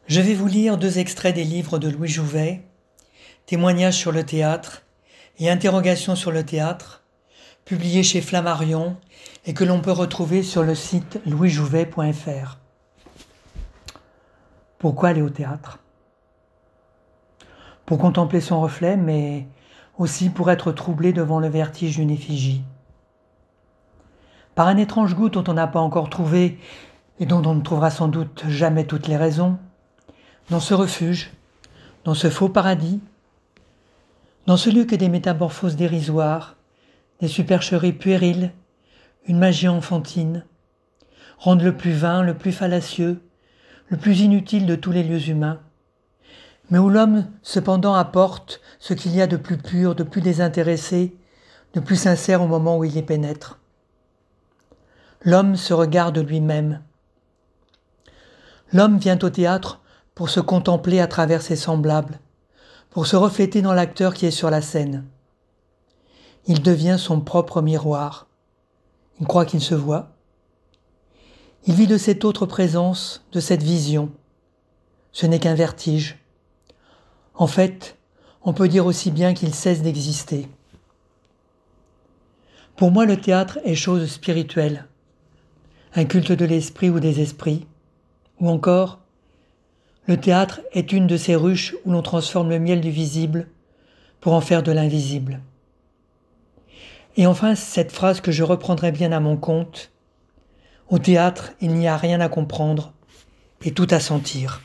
Je vais vous lire 2 extraits des livres de Louis Jouvet, Témoignages sur le théâtre et Interrogations sur le théâtre, publiés chez Flammarion et que l'on peut retrouver sur le site louisjouvet.fr. Pourquoi aller au théâtre ? Pour contempler son reflet, mais aussi pour être troublé devant le vertige d'une effigie. Par un étrange goût dont on n'a pas encore trouvé et dont on ne trouvera sans doute jamais toutes les raisons, dans ce refuge, dans ce faux paradis, dans ce lieu que des métamorphoses dérisoires, des supercheries puériles, une magie enfantine, rendent le plus vain, le plus fallacieux, le plus inutile de tous les lieux humains, mais où l'homme cependant apporte ce qu'il y a de plus pur, de plus désintéressé, de plus sincère au moment où il y pénètre. L'homme se regarde lui-même. L'homme vient au théâtre pour se contempler à travers ses semblables, pour se refléter dans l'acteur qui est sur la scène. Il devient son propre miroir. Il croit qu'il se voit. Il vit de cette autre présence, de cette vision. Ce n'est qu'un vertige. En fait, on peut dire aussi bien qu'il cesse d'exister. Pour moi, le théâtre est chose spirituelle, un culte de l'esprit ou des esprits, ou encore, le théâtre est une de ces ruches où l'on transforme le miel du visible pour en faire de l'invisible. Et enfin, cette phrase que je reprendrai bien à mon compte, au théâtre, il n'y a rien à comprendre et tout à sentir.